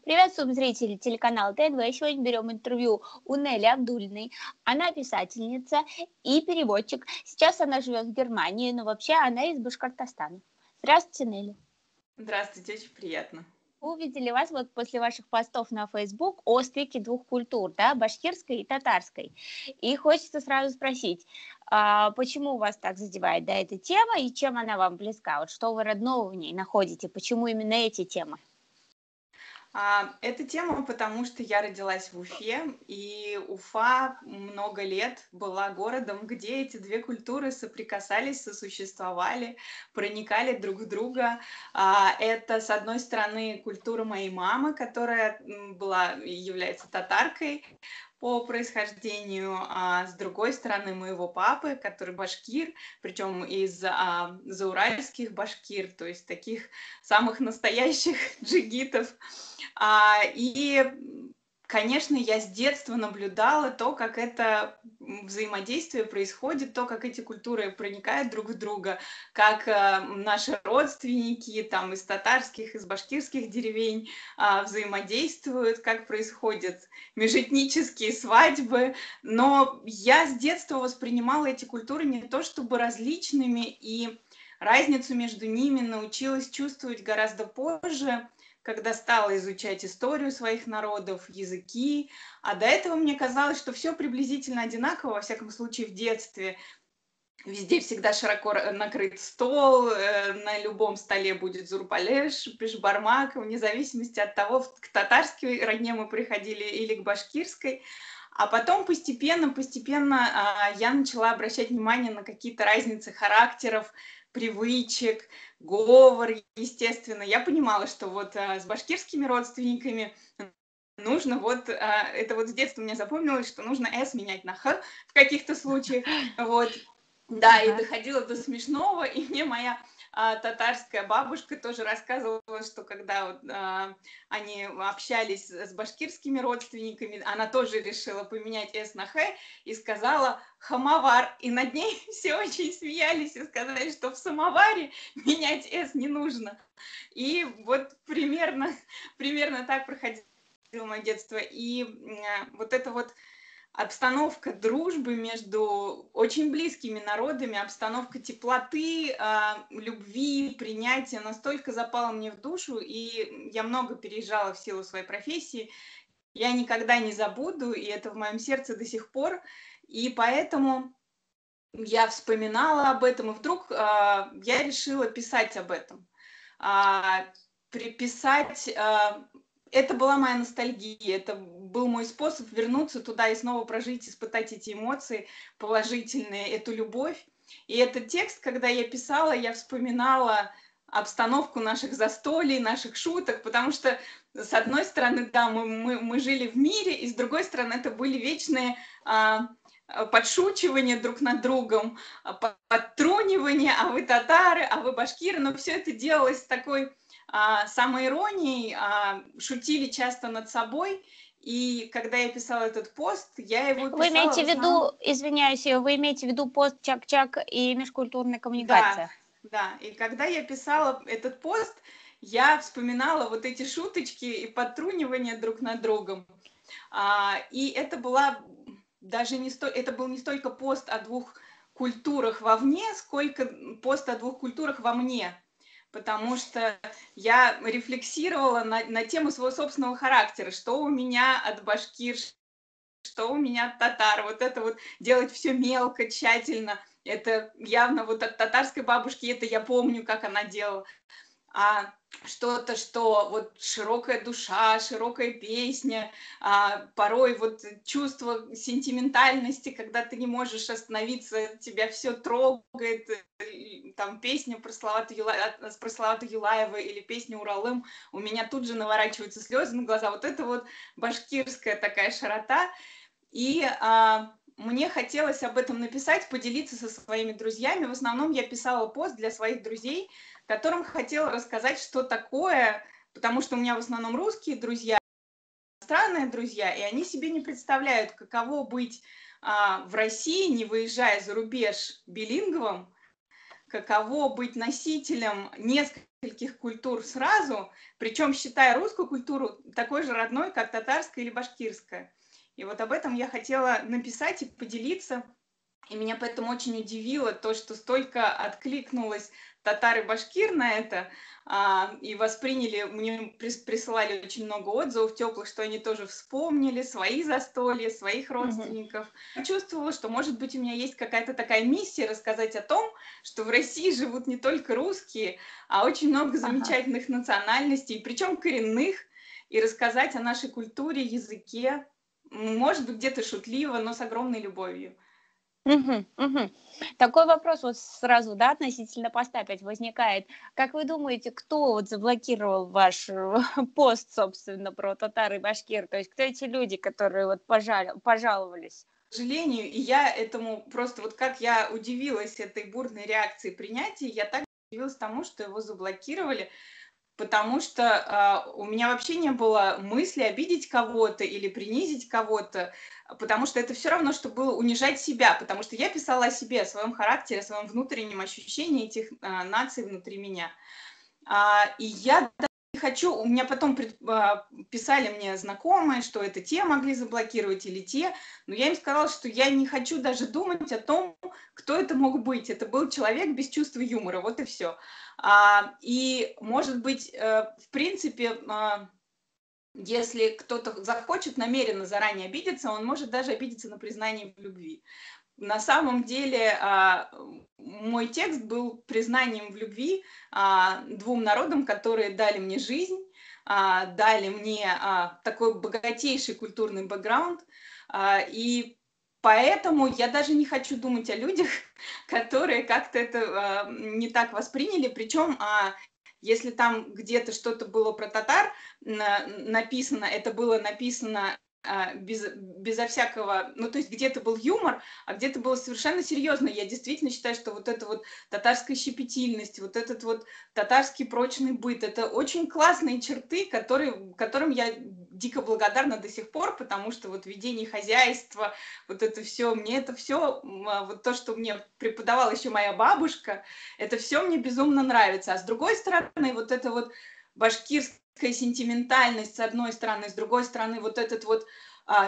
Приветствуем зрителей телеканала ТНВ. Сегодня берем интервью у Нелли Абдуллиной. Она писательница и переводчик. Сейчас она живет в Германии, но вообще она из Башкортостана. Здравствуйте, Нелли. Здравствуйте, очень приятно. Увидели вас вот после ваших постов на Facebook о стыке двух культур, да, башкирской и татарской. И хочется сразу спросить, почему вас так задевает, да, эта тема и чем она вам близка? Вот что вы родного в ней находите? Почему именно эти темы? Эта тема, потому что я родилась в Уфе, и Уфа много лет была городом, где эти две культуры соприкасались, сосуществовали, проникали друг в друга. Это, с одной стороны, культура моей мамы, которая была и является татаркой по происхождению, а с другой стороны моего папы, который башкир, причем из зауральских башкир, то есть таких самых настоящих джигитов. И, конечно, я с детства наблюдала то, как это взаимодействие происходит, то, как эти культуры проникают друг в друга, как наши родственники там из татарских, из башкирских деревень взаимодействуют, как происходят межэтнические свадьбы. Но я с детства воспринимала эти культуры не то чтобы различными, и разницу между ними научилась чувствовать гораздо позже, когда стала изучать историю своих народов, языки, а до этого мне казалось, что все приблизительно одинаково, во всяком случае в детстве. Везде всегда широко накрыт стол, на любом столе будет зурбалеш, пешбармак, вне зависимости от того, к татарской родне мы приходили или к башкирской. А потом постепенно я начала обращать внимание на какие-то разницы характеров, привычек, говор, естественно. Я понимала, что вот с башкирскими родственниками нужно это вот с детства мне запомнилось, что нужно «с» менять на «х» в каких-то случаях, вот. Да, и доходило до смешного, и мне моя татарская бабушка тоже рассказывала, что когда они общались с башкирскими родственниками, она тоже решила поменять «с» на «х» и сказала «хамовар», и над ней все очень смеялись и сказали, что в самоваре менять «с» не нужно. И вот примерно так проходило мое детство, и вот это вот обстановка дружбы между очень близкими народами, обстановка теплоты, любви, принятия настолько запала мне в душу, и я много переезжала в силу своей профессии. Я никогда не забуду, и это в моем сердце до сих пор. И поэтому я вспоминала об этом, и вдруг я решила писать об этом. Приписать... Это была моя ностальгия, это был мой способ вернуться туда и снова прожить, испытать эти эмоции положительные, эту любовь. И этот текст, когда я писала, я вспоминала обстановку наших застолий, наших шуток, потому что, с одной стороны, да, мы жили в мире, и с другой стороны, это были вечные подшучивания друг над другом, подтрунивания, а вы татары, а вы башкиры, но все это делалось с такой самоиронией, шутили часто над собой, и когда я писала этот пост, я его писала... Вы имеете в виду, извиняюсь, вы имеете в виду пост «Чак-чак» и межкультурная коммуникация? Да, и когда я писала этот пост, я вспоминала вот эти шуточки и подтрунивания друг над другом. И это была это был не столько пост о двух культурах вовне, сколько пост о двух культурах во мне. Потому что я рефлексировала на тему своего собственного характера, что у меня от башкир, что у меня от татар. Вот это вот делать все мелко, тщательно. Это явно вот от татарской бабушки, это я помню, как она делала. А что-то, что вот широкая душа, широкая песня, порой вот чувство сентиментальности, когда ты не можешь остановиться, тебя все трогает, там песня про Салавата Юлаева или песня «Уралым», у меня тут же наворачиваются слезы на глаза. Вот это вот башкирская такая широта. И мне хотелось об этом написать, поделиться со своими друзьями. В основном я писала пост для своих друзей, которым хотела рассказать, что такое, потому что у меня в основном русские друзья, иностранные друзья, и они себе не представляют, каково быть в России, не выезжая за рубеж билинговым, каково быть носителем нескольких культур сразу, причем считая русскую культуру такой же родной, как татарская или башкирская. И вот об этом я хотела написать и поделиться. И меня поэтому очень удивило то, что столько откликнулось татар и башкир на это, и восприняли, мне присылали очень много отзывов теплых, что они тоже вспомнили свои застолья, своих родственников. Я чувствовала, что, может быть, у меня есть какая-то такая миссия рассказать о том, что в России живут не только русские, а очень много замечательных национальностей, причем коренных, и рассказать о нашей культуре, языке, может быть, где-то шутливо, но с огромной любовью. Мгм, мгм. Такой вопрос вот сразу, да, относительно поста опять возникает. Как вы думаете, кто вот заблокировал ваш пост, собственно, про татар и башкир? То есть кто эти люди, которые вот пожаловались? К сожалению, и я этому просто, вот как я удивилась этой бурной реакции принятия, я так удивилась тому, что его заблокировали, потому что у меня вообще не было мысли обидеть кого-то или принизить кого-то, потому что это все равно, что было унижать себя, потому что я писала о себе, о своем характере, о своем внутреннем ощущении этих наций внутри меня. И я даже не хочу, у меня потом писали мне знакомые, что это те могли заблокировать или те, но я им сказала, что я не хочу даже думать о том, кто это мог быть. Это был человек без чувства юмора, вот и все. И, может быть, в принципе, если кто-то захочет намеренно заранее обидеться, он может даже обидеться на признание в любви. На самом деле мой текст был признанием в любви двум народам, которые дали мне жизнь, дали мне такой богатейший культурный бэкграунд. И поэтому я даже не хочу думать о людях, которые как-то это не так восприняли. Причем, если там где-то что-то было про татар написано, это было написано безо всякого, ну, то есть где-то был юмор, а где-то было совершенно серьезно. Я действительно считаю, что вот эта вот татарская щепетильность, вот этот вот татарский прочный быт, это очень классные черты, которым я дико благодарна до сих пор, потому что вот ведение хозяйства, вот это все, мне это все, вот то, что мне преподавала еще моя бабушка, это все мне безумно нравится. А с другой стороны, вот это вот башкирская сентиментальность с одной стороны, с другой стороны вот этот вот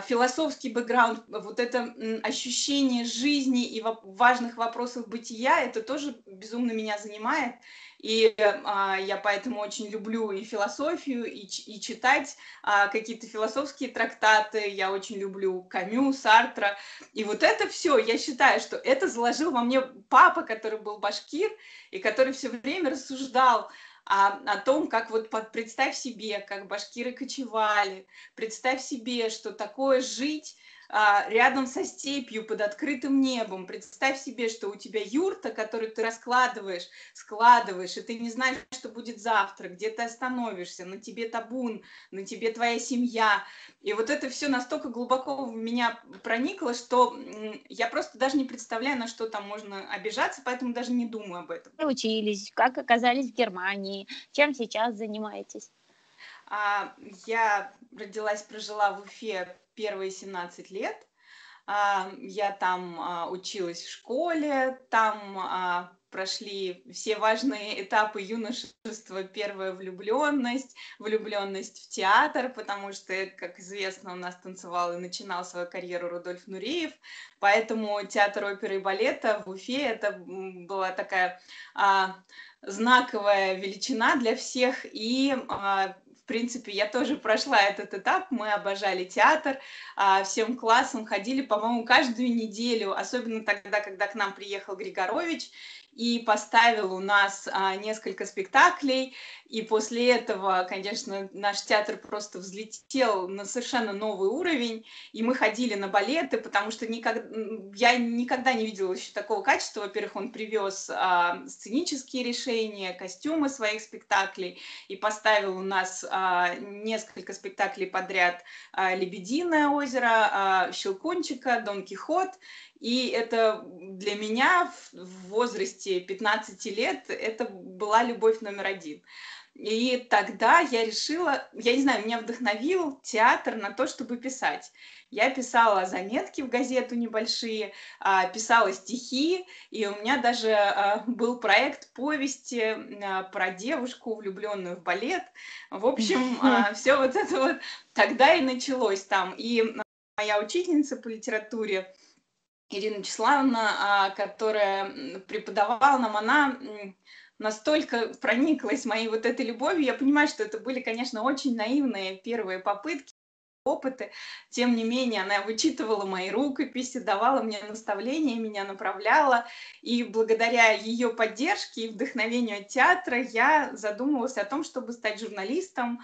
философский бэкграунд, вот это ощущение жизни и важных вопросов бытия, это тоже безумно меня занимает. И я поэтому очень люблю и философию, и читать какие-то философские трактаты, я очень люблю Камю, Сартра. И вот это все, я считаю, что это заложил во мне папа, который был башкир, и который все время рассуждал о том, как вот представь себе, как башкиры кочевали, представь себе, что такое жить рядом со степью под открытым небом, представь себе, что у тебя юрта, которую ты раскладываешь, складываешь, и ты не знаешь, что будет завтра, где ты остановишься, на тебе табун, на тебе твоя семья. И вот это все настолько глубоко в меня проникло, что я просто даже не представляю, на что там можно обижаться, поэтому даже не думаю об этом. Учились, как оказались в Германии, чем сейчас занимаетесь? Я родилась, прожила в Уфе первые 17 лет. Я там училась в школе, там прошли все важные этапы юношества. Первая влюбленность в театр, потому что, как известно, у нас танцевал и начинал свою карьеру Рудольф Нуреев, поэтому театр оперы и балета в Уфе это была такая знаковая величина для всех, и в принципе, я тоже прошла этот этап, мы обожали театр, всем классом ходили, по-моему, каждую неделю, особенно тогда, когда к нам приехал Григорович и поставил у нас несколько спектаклей, и после этого, конечно, наш театр просто взлетел на совершенно новый уровень, и мы ходили на балеты, потому что я никогда не видела еще такого качества. Во-первых, он привез сценические решения, костюмы своих спектаклей, и поставил у нас несколько спектаклей подряд: «Лебединое озеро», «Щелкунчика», «Дон Кихот». И это для меня в возрасте 15 лет это была любовь номер один. И тогда я решила, я не знаю, меня вдохновил театр на то, чтобы писать. Я писала заметки в газету небольшие, писала стихи, и у меня даже был проект повести про девушку, влюбленную в балет. В общем, все вот это вот тогда и началось там. И моя учительница по литературе Ирина Вячеславовна, которая преподавала нам, она настолько прониклась моей вот этой любовью. Я понимаю, что это были, конечно, очень наивные первые попытки, опыты. Тем не менее, она вычитывала мои рукописи, давала мне наставления, меня направляла. И благодаря ее поддержке и вдохновению от театра я задумывалась о том, чтобы стать журналистом.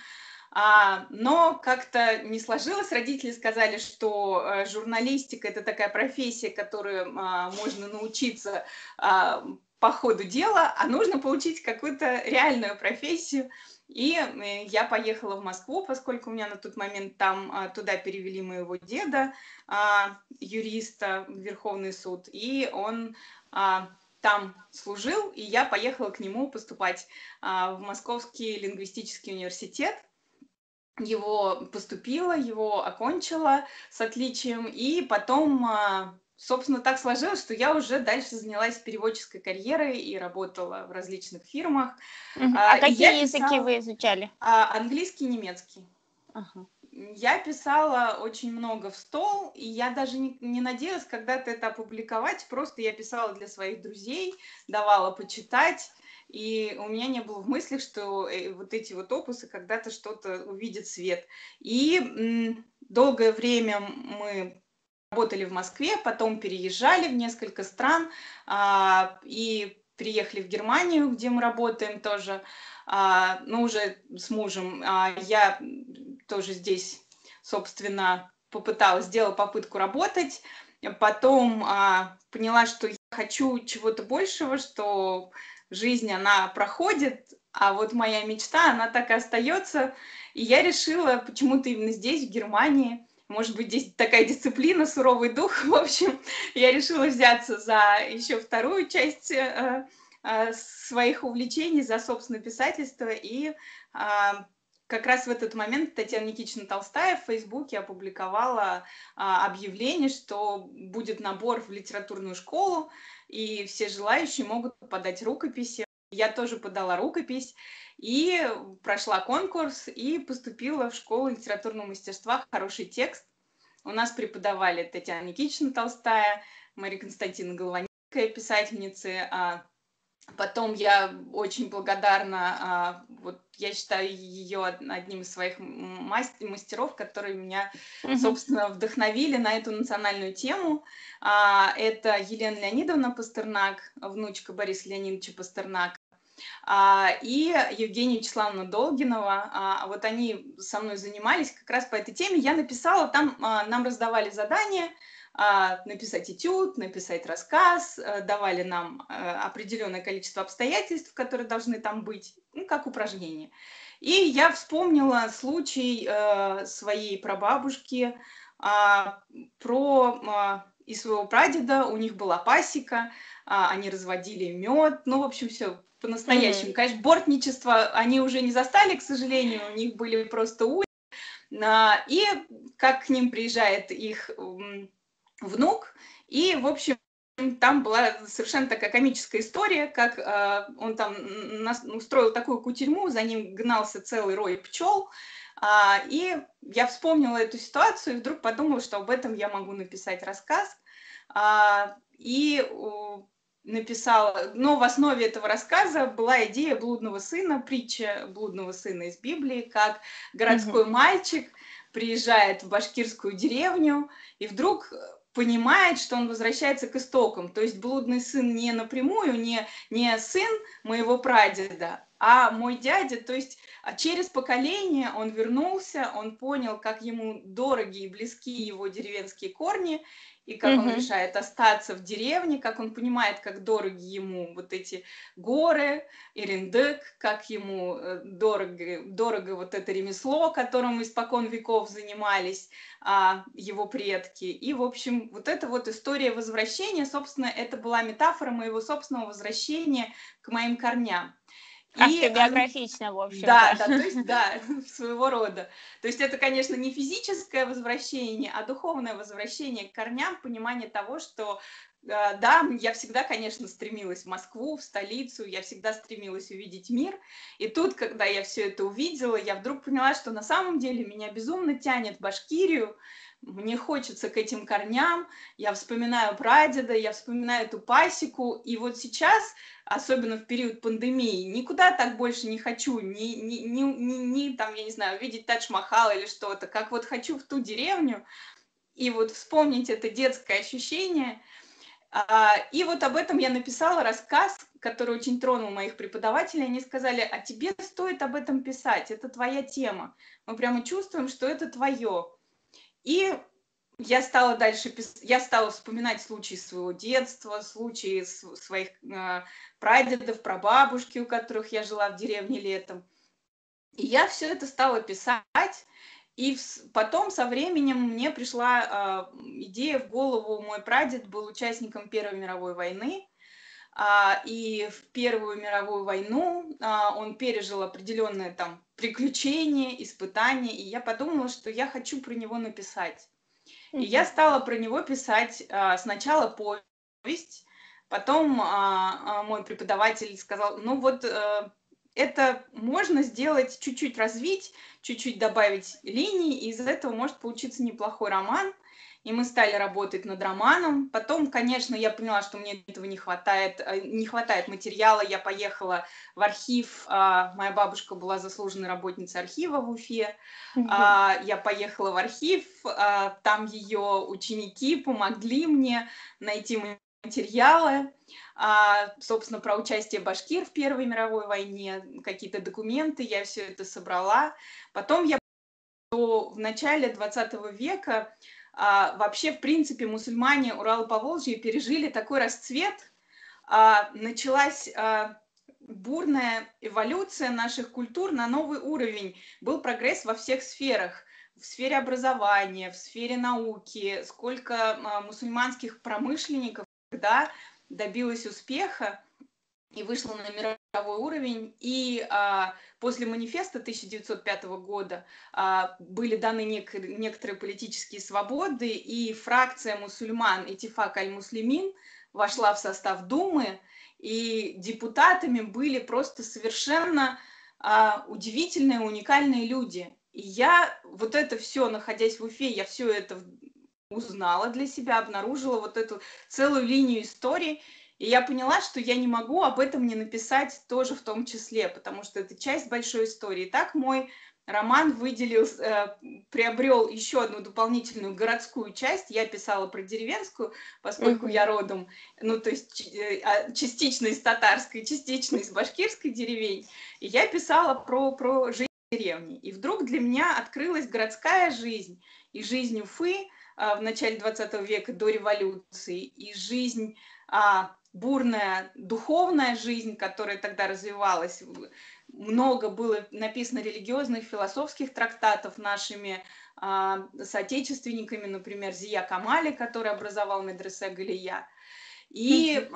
Но как-то не сложилось. Родители сказали, что журналистика – это такая профессия, которую можно научиться по ходу дела, а нужно получить какую-то реальную профессию. И я поехала в Москву, поскольку у меня на тот момент там туда перевели моего деда, юриста в Верховный суд, и он там служил, и я поехала к нему поступать в Московский лингвистический университет. Его поступила, его окончила с отличием, и потом, собственно, так сложилось, что я уже дальше занялась переводческой карьерой и работала в различных фирмах. А И я какие языки писала вы изучали? английский и немецкий. Ага. Я писала очень много в стол, и я даже не надеялась когда-то это опубликовать, просто я писала для своих друзей, давала почитать, и у меня не было в мыслях, что вот эти вот опусы когда-то что-то увидят свет. И долгое время мы работали в Москве, потом переезжали в несколько стран, и приехали в Германию, где мы работаем тоже, но уже с мужем. Я тоже здесь, собственно, сделала попытку работать, потом поняла, что я хочу чего-то большего, что жизнь, она проходит, а вот моя мечта, она так и остается, и я решила почему-то именно здесь, в Германии, может быть, здесь такая дисциплина, суровый дух, в общем, я решила взяться за еще вторую часть своих увлечений, за собственное писательство, и как раз в этот момент Татьяна Никитична Толстая в Фейсбуке опубликовала объявление, что будет набор в литературную школу, и все желающие могут подать рукописи. Я тоже подала рукопись и прошла конкурс и поступила в школу литературного мастерства «Хороший текст». У нас преподавали Татьяна Никитична Толстая, Мария Константиновна Голованецкая, писательницы. Потом я очень благодарна, вот я считаю ее одним из своих мастеров, которые меня, собственно, вдохновили на эту национальную тему. Это Елена Леонидовна Пастернак, внучка Бориса Леонидовича Пастернака, и Евгения Вячеславовна Долгинова. Вот они со мной занимались как раз по этой теме. Я написала, там нам раздавали задания, написать этюд, написать рассказ, давали нам определенное количество обстоятельств, которые должны там быть, ну, как упражнение. И я вспомнила случай своей прабабушки и своего прадеда. У них была пасека, они разводили мед, ну, в общем, все по-настоящему. Конечно, бортничество они уже не застали, к сожалению, у них были просто ульи. И как к ним приезжает их внук, и, в общем, там была совершенно такая комическая история, как он там устроил такую кутерьму, за ним гнался целый рой пчел, и я вспомнила эту ситуацию и вдруг подумала, что об этом я могу написать рассказ, и написала, но в основе этого рассказа была идея блудного сына, притча блудного сына из Библии, как городской мальчик приезжает в башкирскую деревню и вдруг понимает, что он возвращается к истокам. То есть блудный сын не напрямую, не сын моего прадеда, а мой дядя. То есть через поколение он вернулся, он понял, как ему дороги и близки его деревенские корни, и как он решает остаться в деревне, как он понимает, как дороги ему вот эти горы, Ирендек, как ему дорого вот это ремесло, которым испокон веков занимались его предки. И, в общем, вот эта вот история возвращения, собственно, это была метафора моего собственного возвращения к моим корням. И автобиографично, в да, общем-то. да, то есть, да, своего рода. То есть это, конечно, не физическое возвращение, а духовное возвращение к корням, понимание того, что, да, я всегда, конечно, стремилась в Москву, в столицу, я всегда стремилась увидеть мир. И тут, когда я все это увидела, я вдруг поняла, что на самом деле меня безумно тянет в Башкирию, мне хочется к этим корням, я вспоминаю прадеда, я вспоминаю эту пасеку, и вот сейчас, особенно в период пандемии, никуда так больше не хочу, ни там, я не знаю, увидеть Тадж-Махал или что-то, как вот хочу в ту деревню, и вот вспомнить это детское ощущение. И вот об этом я написала рассказ, который очень тронул моих преподавателей. Они сказали, а тебе стоит об этом писать, это твоя тема. Мы прямо чувствуем, что это твое. И я стала дальше я стала вспоминать случаи своего детства, случаи своих прадедов, прабабушки, у которых я жила в деревне летом. И я все это стала писать, и потом со временем мне пришла идея в голову. Мой прадед был участником Первой мировой войны, и в Первую мировую войну он пережил определенные там приключения, испытания, и я подумала, что я хочу про него написать. И я стала про него писать сначала повесть, потом мой преподаватель сказал, ну вот это можно сделать, чуть-чуть развить, чуть-чуть добавить линий, и из этого может получиться неплохой роман. И мы стали работать над романом. Потом, конечно, я поняла, что мне этого не хватает материала. Я поехала в архив. Моя бабушка была заслуженной работницей архива в Уфе. Я поехала в архив, там ее ученики помогли мне найти материалы, собственно, про участие башкир в Первой мировой войне, какие-то документы, я все это собрала. Потом я что в начале 20 века вообще, в принципе, мусульмане Урала-Поволжья пережили такой расцвет, началась бурная эволюция наших культур на новый уровень, был прогресс во всех сферах, в сфере образования, в сфере науки, сколько мусульманских промышленников тогда добилось успеха и вышла на мировой уровень. И после манифеста 1905 года были даны некоторые политические свободы, и фракция мусульман Итифак аль-Муслимин вошла в состав Думы, и депутатами были просто совершенно удивительные, уникальные люди. И я вот это все, находясь в Уфе, я все это узнала для себя, обнаружила вот эту целую линию истории, и я поняла, что я не могу об этом не написать тоже в том числе, потому что это часть большой истории. Так мой роман приобрел еще одну дополнительную городскую часть. Я писала про деревенскую, поскольку я родом, ну, то есть частично из татарской, частично из башкирской деревень. И я писала про жизнь деревни. И вдруг для меня открылась городская жизнь, и жизнь Уфы в начале 20 века до революции, и жизнь, бурная духовная жизнь, которая тогда развивалась. Много было написано религиозных, философских трактатов нашими соотечественниками, например, Зия Камали, который образовал медресе Галия. И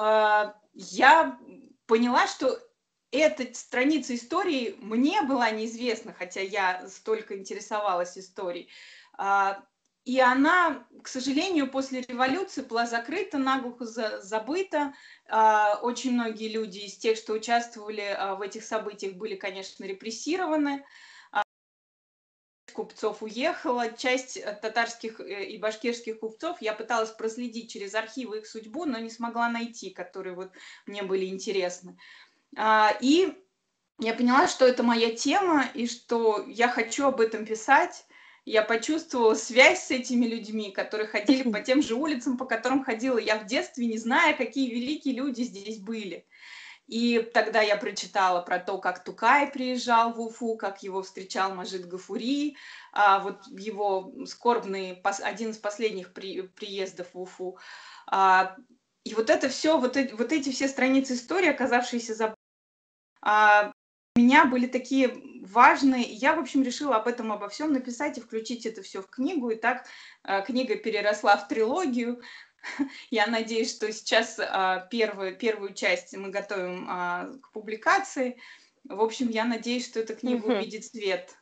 я поняла, что эта страница истории мне была неизвестна, хотя я столько интересовалась историей. И она, к сожалению, после революции была закрыта, наглухо забыта. Очень многие люди из тех, что участвовали в этих событиях, были, конечно, репрессированы. Купцов уехала, часть татарских и башкирских купцов я пыталась проследить через архивы их судьбу, но не смогла найти, которые вот мне были интересны. И я поняла, что это моя тема, и что я хочу об этом писать. Я почувствовала связь с этими людьми, которые ходили по тем же улицам, по которым ходила я в детстве, не зная, какие великие люди здесь были. И тогда я прочитала про то, как Тукай приезжал в Уфу, как его встречал Мажид Гафури, вот его скорбный, один из последних приездов в Уфу. И вот это все, вот эти все страницы истории, оказавшиеся за у меня были такие важные. Я, в общем, решила об этом обо всем написать и включить это все в книгу. И так книга переросла в трилогию. Я надеюсь, что сейчас первую часть мы готовим к публикации. В общем, я надеюсь, что эта книга увидит свет.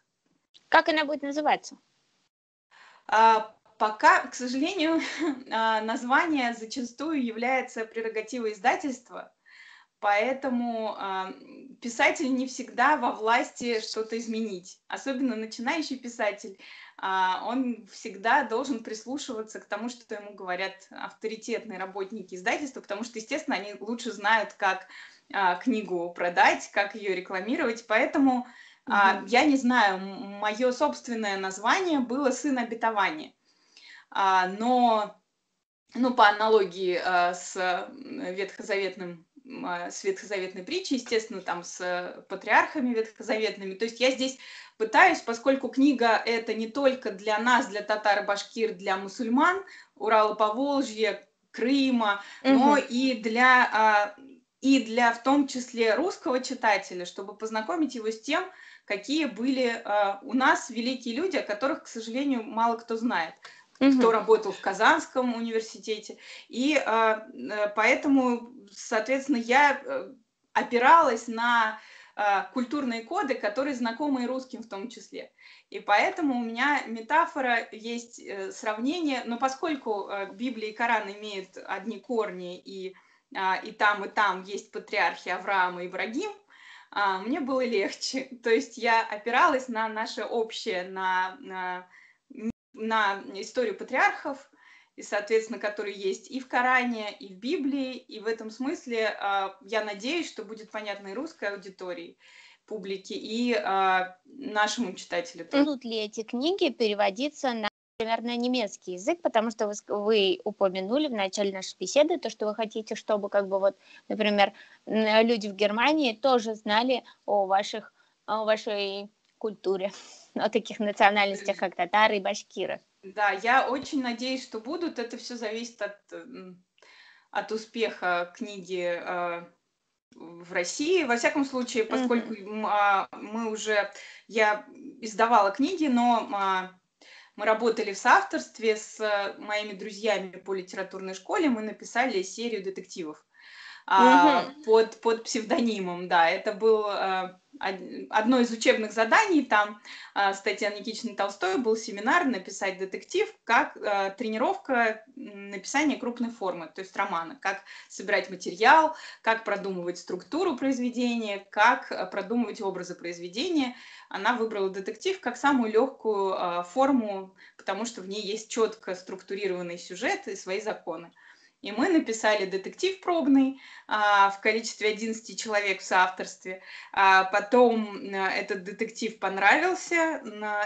Как она будет называться? Пока, к сожалению, название зачастую является прерогативой издательства, поэтому писатель не всегда во власти что-то изменить. Особенно начинающий писатель, он всегда должен прислушиваться к тому, что ему говорят авторитетные работники издательства, потому что, естественно, они лучше знают, как книгу продать, как ее рекламировать. Поэтому я не знаю, мое собственное название было «Сын обетования». Но по аналогии с ветхозаветной притчей, естественно, там с патриархами ветхозаветными. То есть я здесь пытаюсь, поскольку книга это не только для нас, для татар и башкир, для мусульман, Урала, Поволжья, Крыма, но и для в том числе русского читателя, чтобы познакомить его с тем, какие были у нас великие люди, о которых, к сожалению, мало кто знает. Кто работал в Казанском университете. И поэтому, соответственно, я опиралась на культурные коды, которые знакомы и русским в том числе. И поэтому у меня метафора есть сравнение, но поскольку Библия и Коран имеют одни корни, и там есть патриархи Авраам и Ибрагим, мне было легче. То есть я опиралась на наше общее, на историю патриархов, и, соответственно, которые есть и в Коране, и в Библии, и в этом смысле я надеюсь, что будет понятно и русской аудитории, публике, и нашему читателю тоже. Будут ли эти книги переводиться на, например, на немецкий язык, потому что вы упомянули в начале нашей беседы то, что вы хотите, чтобы, как бы, вот, например, люди в Германии тоже знали о вашей культуре, о таких национальностях, как татары и башкиры. Да, я очень надеюсь, что будут. Это все зависит от успеха книги в России. Во всяком случае, поскольку я издавала книги, но мы работали в соавторстве с моими друзьями по литературной школе, мы написали серию детективов под псевдонимом, да, это было одно из учебных заданий, там с Татьяной Никитичной Толстой был семинар написать детектив как тренировка написания крупной формы, то есть романа, как собирать материал, как продумывать структуру произведения, как продумывать образы произведения. Она выбрала детектив как самую легкую форму, потому что в ней есть четко структурированный сюжет и свои законы. И мы написали детектив пробный в количестве 11 человек в соавторстве. Потом этот детектив понравился,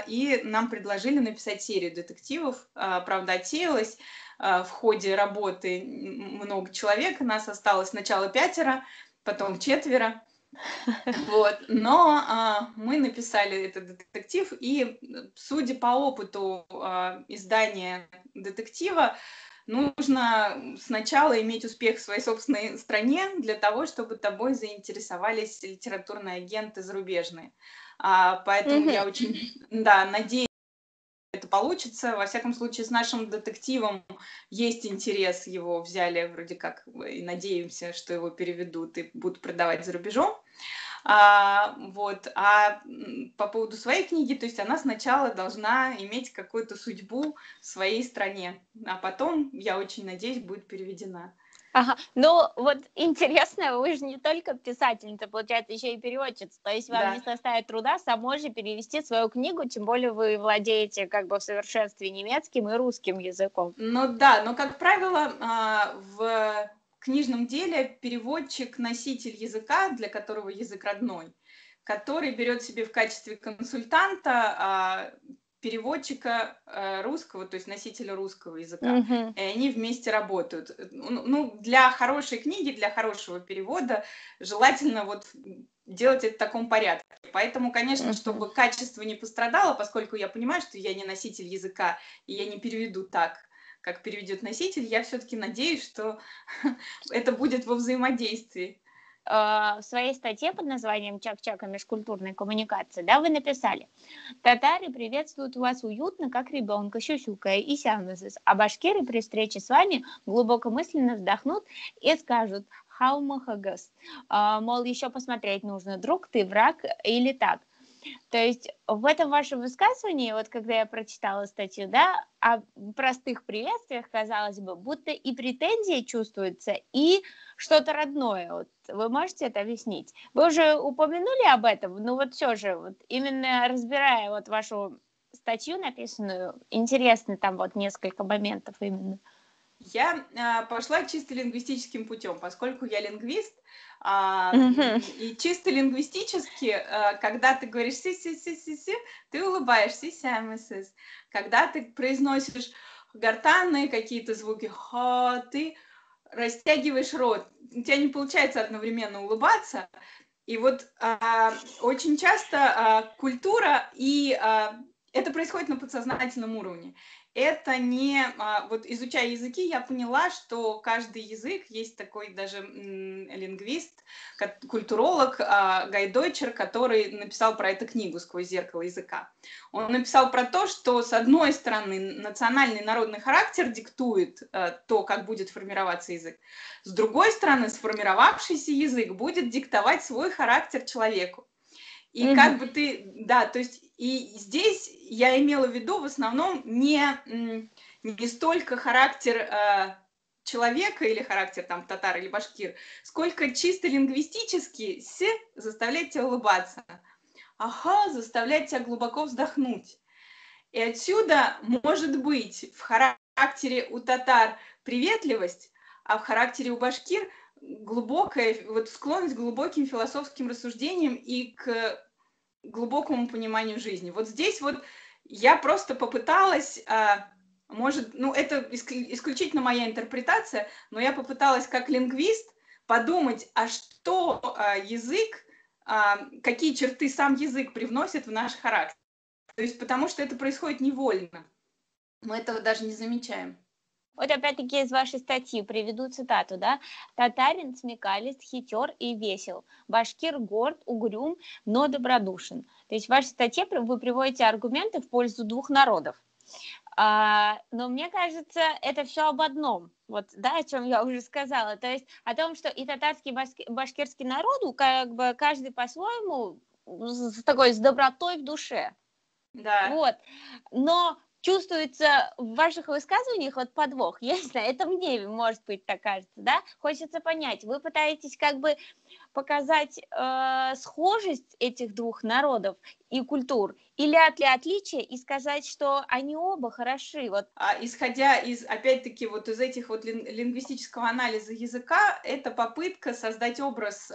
и нам предложили написать серию детективов. Правда, отсеялось в ходе работы много человек. Нас осталось сначала 5, потом 4. Вот. Но мы написали этот детектив, и судя по опыту издания детектива, нужно сначала иметь успех в своей собственной стране для того, чтобы тобой заинтересовались литературные агенты зарубежные. Поэтому я очень надеюсь, это получится. Во всяком случае, с нашим детективом есть интерес, его взяли вроде как, и надеемся, что его переведут и будут продавать за рубежом. Вот. По поводу своей книги, то есть она сначала должна иметь какую-то судьбу в своей стране, а потом, я очень надеюсь, будет переведена. Ага, ну вот интересно, вы же не только писательница, получается, еще и переводчица, то есть вам не составит труда самой же перевести свою книгу, тем более вы владеете как бы в совершенстве немецким и русским языком. Ну да, но, как правило, в книжном деле переводчик — носитель языка, для которого язык родной, который берет себе в качестве консультанта переводчика русского, то есть носителя русского языка. И они вместе работают. Ну, для хорошей книги, для хорошего перевода желательно вот делать это в таком порядке. Поэтому, конечно, чтобы качество не пострадало, поскольку я понимаю, что я не носитель языка, и я не переведу так, как переведет носитель, я все-таки надеюсь, что это будет во взаимодействии. В своей статье под названием «Чак-Чак о межкультурной коммуникации», да, вы написали: «Татары приветствуют вас уютно, как ребенка, сюсюкая и сямнезес, а башкиры при встрече с вами глубокомысленно вздохнут и скажут: хаумахагас. Мол, еще посмотреть нужно, друг ты, враг или так. То есть в этом вашем высказывании, вот когда я прочитала статью, да, о простых приветствиях, казалось бы, будто и претензия чувствуется, и что-то родное. Вот вы можете это объяснить? Вы уже упомянули об этом, но вот все же, вот именно разбирая вот вашу статью написанную, интересно там вот несколько моментов именно. Я пошла чисто лингвистическим путем, поскольку я лингвист, и чисто лингвистически, когда ты говоришь си-си-си-си-си, ты улыбаешься, си-си-си. Когда ты произносишь гортанные какие-то звуки, ты растягиваешь рот, у тебя не получается одновременно улыбаться, и вот очень часто культура и это происходит на подсознательном уровне. Это не... Вот изучая языки, я поняла, что каждый язык, есть такой даже лингвист, культуролог Гайдойчер, который написал про это книгу «Сквозь зеркало языка». Он написал про то, что, с одной стороны, национальный народный характер диктует то, как будет формироваться язык. С другой стороны, сформировавшийся язык будет диктовать свой характер человеку. И как бы ты, да, то есть и здесь я имела в виду в основном не столько характер человека или характер там татар или башкир, сколько чисто лингвистически заставлять тебя улыбаться, заставлять тебя глубоко вздохнуть. И отсюда может быть в характере у татар приветливость, а в характере у башкир глубокая, вот склонность к глубоким философским рассуждениям и к глубокому пониманию жизни. Вот здесь вот я просто попыталась, может, ну это исключительно моя интерпретация, но я попыталась как лингвист подумать, а что язык, какие черты сам язык привносит в наш характер. То есть потому что это происходит невольно. Мы этого даже не замечаем. Вот опять-таки из вашей статьи приведу цитату, да? «Татарин смекалист, хитер и весел, башкир горд, угрюм, но добродушен». То есть в вашей статье вы приводите аргументы в пользу двух народов. Но мне кажется, это все об одном, вот, да, о чем я уже сказала, то есть о том, что и татарский, и башкирский народу, как бы каждый по-своему, с добротой в душе. Да. Вот, но чувствуется в ваших высказываниях вот подвох, я не знаю, это мне, может быть, так кажется, да, хочется понять, вы пытаетесь как бы показать схожесть этих двух народов и культур, или отличия и сказать, что они оба хороши. Вот. Исходя из, опять-таки, вот из этих вот лингвистического анализа языка, это попытка создать образ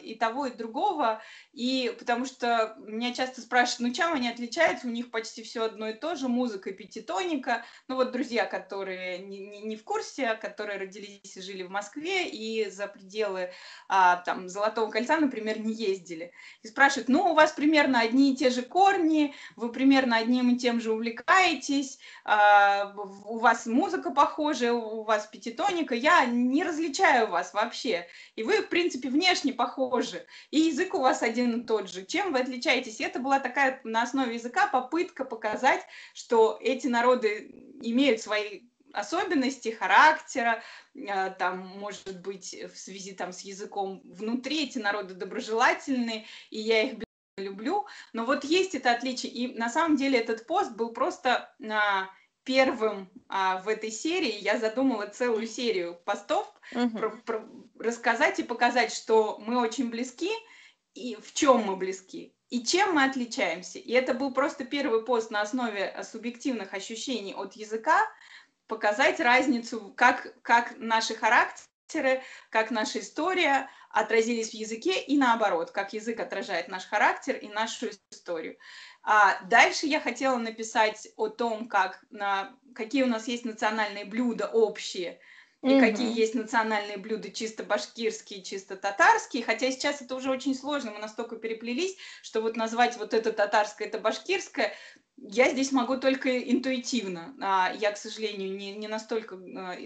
и того, и другого, и потому что меня часто спрашивают, ну чем они отличаются, у них почти все одно и то же, музыка и пятитоника, ну вот друзья, которые не в курсе, которые родились и жили в Москве, и за пределы там Золотого кольца, например, не ездили, и спрашивают, ну у вас примерно одни и те же корни, вы примерно одним и тем же увлекаетесь, у вас музыка похожая, у вас пятитоника, я не различаю вас вообще. И вы, в принципе, внешне похожи, и язык у вас один и тот же. Чем вы отличаетесь? И это была такая на основе языка попытка показать, что эти народы имеют свои особенности характера, там, может быть, в связи там, с языком внутри, эти народы доброжелательные, и я их люблю, но вот есть это отличие, и на самом деле этот пост был просто первым в этой серии. Я задумала целую серию постов рассказать и показать, что мы очень близки, и в чем мы близки, и чем мы отличаемся. И это был просто первый пост на основе субъективных ощущений от языка, показать разницу, как наши характеры, как наша история отразились в языке и наоборот, как язык отражает наш характер и нашу историю. Дальше я хотела написать о том, какие у нас есть национальные блюда общие, и какие есть национальные блюда чисто башкирские, чисто татарские, хотя сейчас это уже очень сложно, мы настолько переплелись, что вот назвать вот это татарское, это башкирское, я здесь могу только интуитивно. Я, к сожалению, не настолько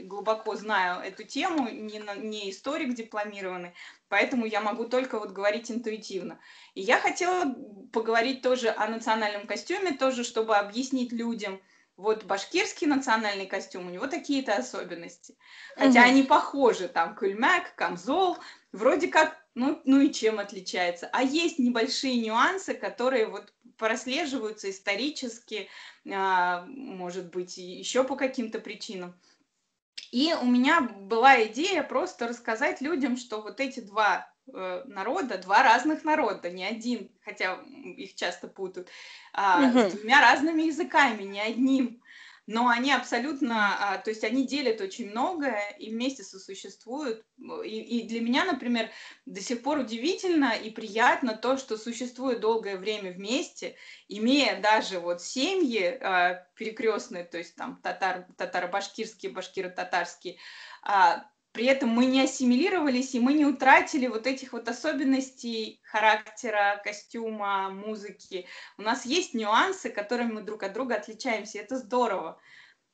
глубоко знаю эту тему, не историк дипломированный, поэтому я могу только вот говорить интуитивно. И я хотела поговорить тоже о национальном костюме, тоже чтобы объяснить людям, вот башкирский национальный костюм, у него такие-то особенности. Хотя Мгм. они похожи, там кульмяк, камзол, вроде как, ну и чем отличается. А есть небольшие нюансы, которые вот прослеживаются исторически, может быть, еще по каким-то причинам. И у меня была идея просто рассказать людям, что вот эти два народа, два разных народа, не один, хотя их часто путают, с Мгм. двумя разными языками, не одним. Но они абсолютно, то есть они делят очень многое и вместе сосуществуют. И для меня, например, до сих пор удивительно и приятно то, что существует долгое время вместе, имея даже вот семьи перекрестные, то есть там татаро-башкирские, башкиро-татарские, при этом мы не ассимилировались, и мы не утратили вот этих вот особенностей характера, костюма, музыки. У нас есть нюансы, которыми мы друг от друга отличаемся, и это здорово.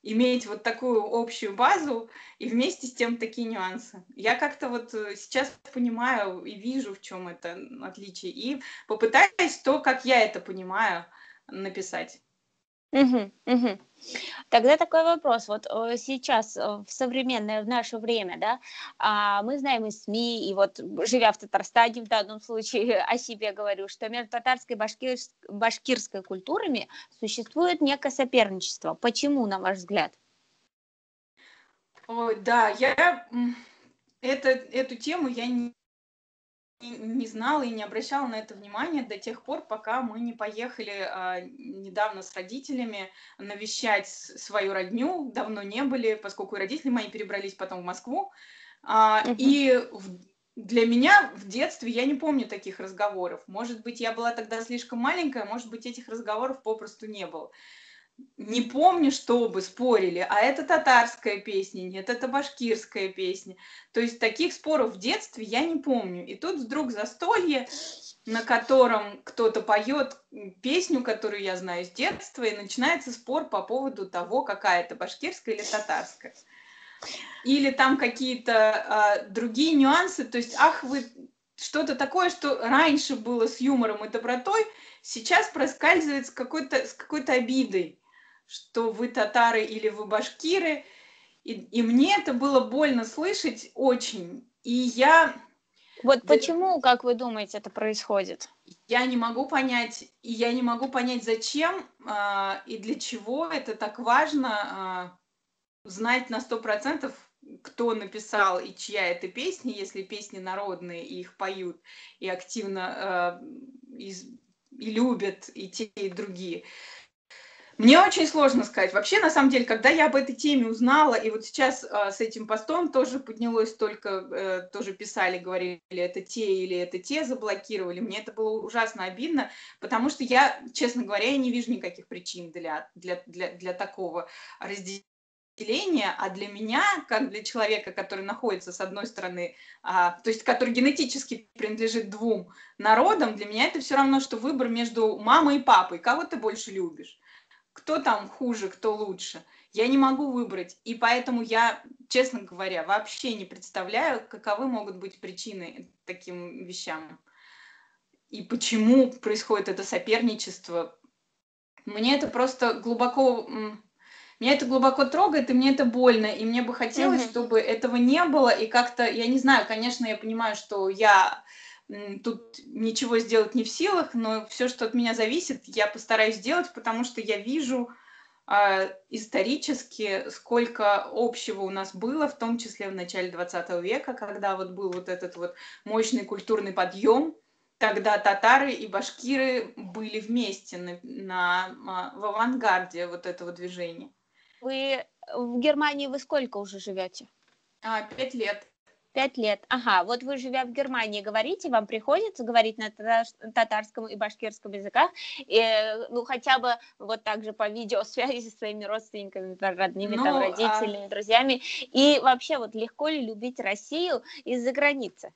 Иметь вот такую общую базу и вместе с тем такие нюансы. Я как-то вот сейчас понимаю и вижу, в чем это отличие, и попытаюсь то, как я это понимаю, написать. Мгм. Мгм. Тогда такой вопрос. Вот сейчас, в современное, в наше время, да, мы знаем из СМИ, и вот живя в Татарстане в данном случае о себе говорю, что между татарской и башкирской культурами существует некое соперничество. Почему, на ваш взгляд? Ой, да, эту тему я не знала и не обращала на это внимания до тех пор, пока мы не поехали недавно с родителями навещать свою родню. Давно не были, поскольку и родители мои перебрались потом в Москву. Мгм. Для меня в детстве я не помню таких разговоров. Может быть, я была тогда слишком маленькая, может быть, этих разговоров попросту не было. Не помню, чтобы спорили, а это татарская песня, нет, это башкирская песня. То есть таких споров в детстве я не помню. И тут вдруг застолье, на котором кто-то поет песню, которую я знаю с детства, и начинается спор по поводу того, какая это башкирская или татарская. Или там какие-то другие нюансы, то есть, ах, вы что-то такое, что раньше было с юмором и добротой, сейчас проскальзывает с какой-то обидой, что вы татары или вы башкиры, и мне это было больно слышать очень, и Вот д- почему, как вы думаете, это происходит? я не могу понять, и я не могу понять, зачем и для чего это так важно, знать на 100%, кто написал и чья это песня, если песни народные, и их поют, и активно и любят и те, и другие. Мне очень сложно сказать. Вообще, на самом деле, когда я об этой теме узнала, и вот сейчас с этим постом тоже поднялось только, тоже писали, говорили, это те или это те заблокировали, мне это было ужасно обидно, потому что я, честно говоря, я не вижу никаких причин для такого разделения, а для меня, как для человека, который находится с одной стороны, то есть который генетически принадлежит двум народам, для меня это все равно, что выбор между мамой и папой. Кого ты больше любишь? Кто там хуже, кто лучше? Я не могу выбрать. И поэтому я, честно говоря, вообще не представляю, каковы могут быть причины таким вещам. И почему происходит это соперничество. Мне это просто глубоко меня это глубоко трогает, и мне это больно, и мне бы хотелось, Мгм. чтобы этого не было, и как-то, я не знаю, конечно, я понимаю, что я тут ничего сделать не в силах, но все, что от меня зависит, я постараюсь сделать, потому что я вижу исторически, сколько общего у нас было, в том числе в начале 20 века, когда вот был вот этот вот мощный культурный подъем, тогда татары и башкиры были вместе в авангарде вот этого движения. В Германии вы сколько уже живете? 5 лет. 5 лет. Ага, вот вы, живя в Германии, говорите, вам приходится говорить на татарском и башкирском языках, ну, хотя бы вот так же по видеосвязи со своими родственниками, родными, Ну, там, родителями, друзьями. И вообще, вот легко ли любить Россию из-за границы?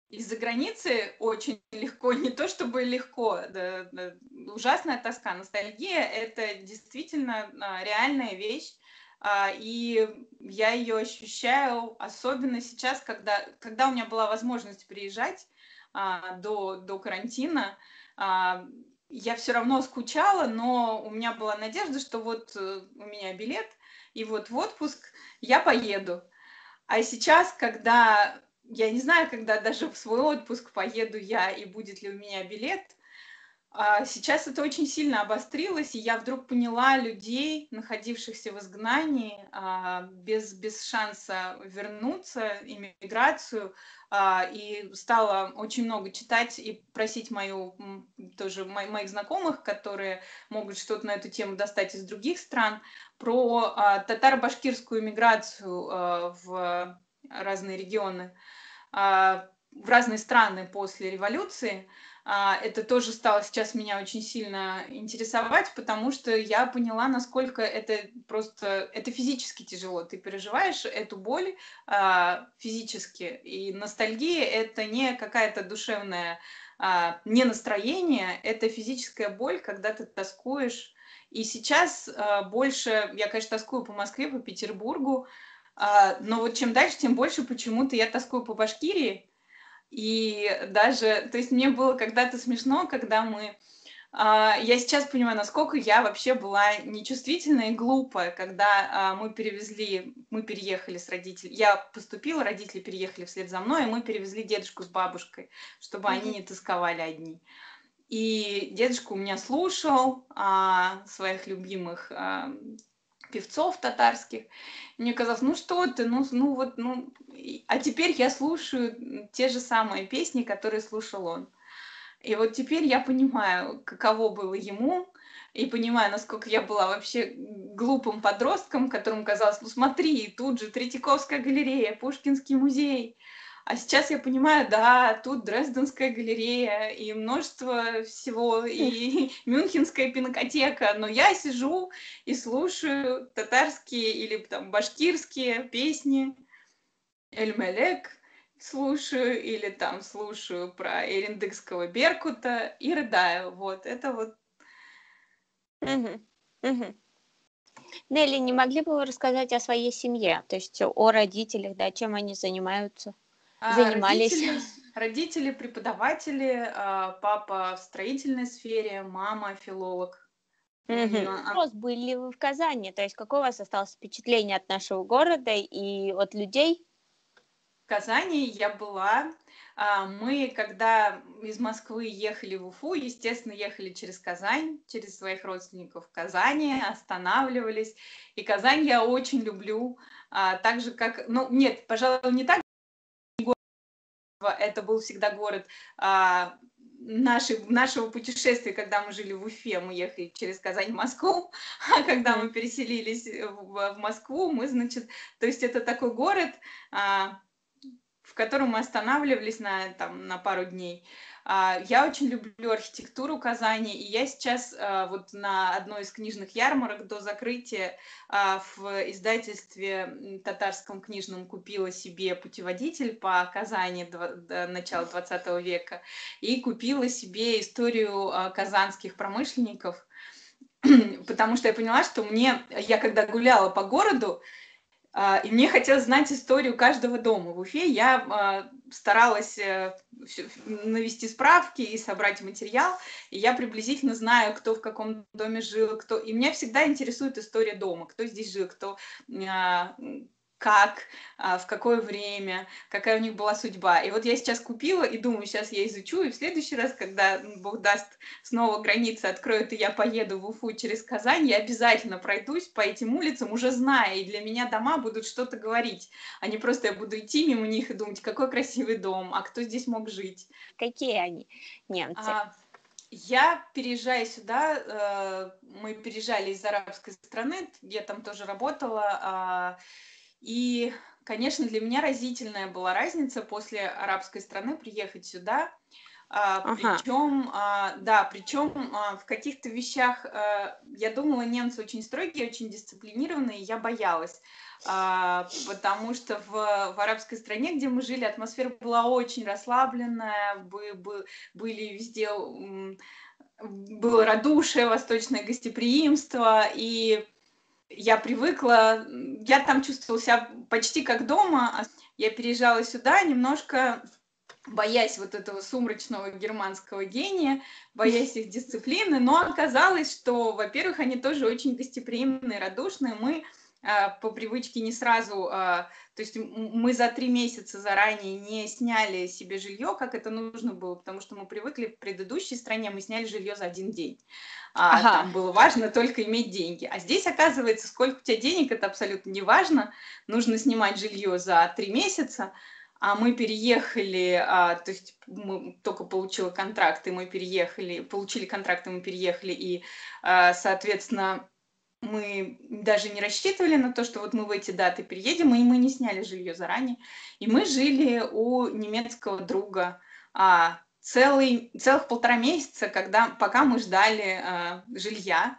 из-за границы очень легко, не то чтобы легко, да, ужасная тоска, ностальгия — это действительно реальная вещь, и я ее ощущаю, особенно сейчас, когда у меня была возможность приезжать до карантина. я все равно скучала, но у меня была надежда, что вот у меня билет, и вот в отпуск я поеду. А сейчас, когда я не знаю, когда даже в свой отпуск поеду я и будет ли у меня билет, сейчас это очень сильно обострилось, и я вдруг поняла людей, находившихся в изгнании, без шанса вернуться, иммиграцию, и стала очень много читать и просить тоже моих знакомых, которые могут что-то на эту тему достать из других стран, про татаро-башкирскую иммиграцию в разные регионы, в разные страны после революции. Это тоже стало сейчас меня очень сильно интересовать, потому что я поняла, насколько это физически тяжело. Ты переживаешь эту боль физически, и ностальгия — это не какая-то душевная, не настроение, это физическая боль, когда ты тоскуешь. И сейчас больше, я, конечно, тоскую по Москве, по Петербургу, но вот чем дальше, тем больше почему-то я тоскую по Башкирии. И даже, то есть мне было когда-то смешно, когда я сейчас понимаю, насколько я вообще была нечувствительная и глупая, когда мы переехали с родителями. Я поступила, родители переехали вслед за мной, и мы перевезли дедушку с бабушкой, чтобы они не тосковали одни. И дедушка у меня слушал своих любимых певцов татарских. Мне казалось, ну что ты, а теперь я слушаю те же самые песни, которые слушал он. И вот теперь я понимаю, каково было ему, и понимаю, насколько я была вообще глупым подростком, которому казалось, ну смотри, тут же Третьяковская галерея, Пушкинский музей. А сейчас я понимаю, да, тут Дрезденская галерея и множество всего, и Мюнхенская пинакотека, но я сижу и слушаю татарские или там башкирские песни, Эль-Мелек слушаю, или там слушаю про Эриндыкского Беркута и рыдаю. Вот, это вот. Мгм. Мгм. Нелли, не могли бы вы рассказать о своей семье, то есть о родителях, да, чем они занимались? Родители преподаватели, папа в строительной сфере, мама филолог. Вопрос, были ли вы в Казани, то есть какое у вас осталось впечатление от нашего города и от людей? В Казани я была. Мы, когда из Москвы ехали в Уфу, естественно, ехали через Казань, через своих родственников в Казани, останавливались. И Казань я очень люблю. Так же, как... Ну, нет, пожалуй, не так. Это был всегда город нашего путешествия, когда мы жили в Уфе, мы ехали через Казань в Москву, а когда мы переселились в Москву, мы, значит, то есть это такой город, в котором мы останавливались на пару дней. Я очень люблю архитектуру Казани, и я сейчас вот на одной из книжных ярмарок до закрытия в издательстве татарском книжном купила себе путеводитель по Казани до начала 20 века и купила себе историю казанских промышленников, потому что я поняла, что я когда гуляла по городу, и мне хотелось знать историю каждого дома. В Уфе я старалась навести справки и собрать материал, и я приблизительно знаю, кто в каком доме жил, кто. И меня всегда интересует история дома, кто здесь жил, кто как, в какое время, какая у них была судьба. И вот я сейчас купила и думаю, сейчас я изучу, и в следующий раз, когда Бог даст, снова границы откроют, и я поеду в Уфу через Казань, я обязательно пройдусь по этим улицам, уже зная, и для меня дома будут что-то говорить, а не просто я буду идти мимо них и думать, какой красивый дом, а кто здесь мог жить. Какие они, немцы? Я переезжая сюда, мы переезжали из арабской страны, я там тоже работала, и, конечно, для меня разительная была разница после арабской страны приехать сюда. Причем в каких-то вещах я думала, немцы очень строгие, очень дисциплинированные, и я боялась. Потому что в арабской стране, где мы жили, атмосфера была очень расслабленная, были везде, было радушие, восточное гостеприимство, и я привыкла, я там чувствовала себя почти как дома. Я переезжала сюда немножко боясь вот этого сумрачного германского гения, боясь их дисциплины, но оказалось, что, во-первых, они тоже очень гостеприимные, радушные. Мы по привычке не сразу, то есть мы за 3 месяца заранее не сняли себе жилье, как это нужно было, потому что мы привыкли в предыдущей стране, мы сняли жилье за 1 день. Ага. Там было важно только иметь деньги. А здесь, оказывается, сколько у тебя денег, это абсолютно не важно. Нужно снимать жилье за 3 месяца, а мы переехали, то есть мы только получили контракт, и мы переехали, получили контракт, и мы переехали, и, соответственно, мы даже не рассчитывали на то, что вот мы в эти даты переедем, и мы не сняли жилье заранее. И мы жили у немецкого друга целых 1,5 месяца, пока мы ждали жилья.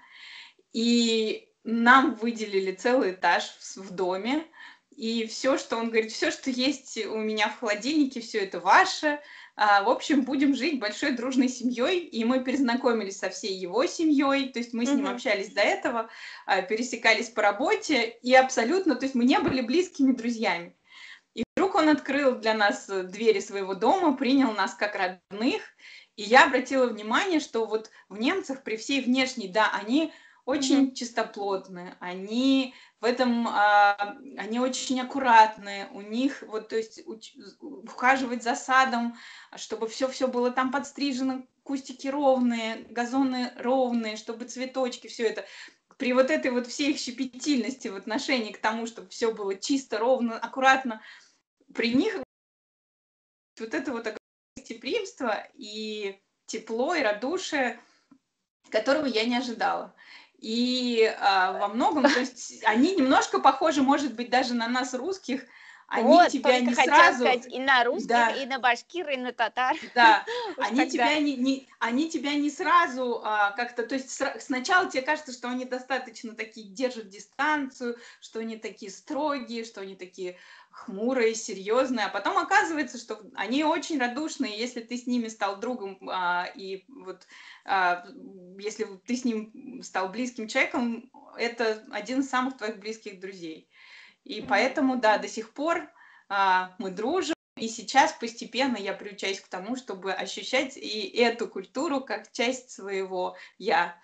И нам выделили целый этаж в доме, и все, что он говорит, все, что есть у меня в холодильнике, все это ваше. В общем, будем жить большой дружной семьей, и мы перезнакомились со всей его семьей, то есть мы с ним Мгм. общались до этого, пересекались по работе, и абсолютно, то есть мы не были близкими друзьями. И вдруг он открыл для нас двери своего дома, принял нас как родных, и я обратила внимание, что вот в немцах при всей внешней, да, они Мгм. очень чистоплотные, они в этом, они очень аккуратные, у них вот, то есть ухаживать за садом, чтобы все было там подстрижено, кустики ровные, газоны ровные, чтобы цветочки, все это. При вот этой вот всей их щепетильности в отношении к тому, чтобы все было чисто, ровно, аккуратно, при них вот это вот гостеприимство и тепло, и радушие, которого я не ожидала. И во многом, то есть они немножко похожи, может быть, даже на нас, русских, они Вот, тебя только не хотела сразу, сказать и на русских, да, и на башкир, и на татар. да, Уж когда. они тебя не сразу как-то, то есть сначала тебе кажется, что они достаточно такие держат дистанцию, что они такие строгие, что они такие хмурые, серьезные, а потом оказывается, что они очень радушные, если ты с ними стал другом, и вот а, если ты с ним стал близким человеком, это один из самых твоих близких друзей. И Мгм. поэтому, да, до сих пор мы дружим. И сейчас постепенно я приучаюсь к тому, чтобы ощущать и эту культуру как часть своего «я».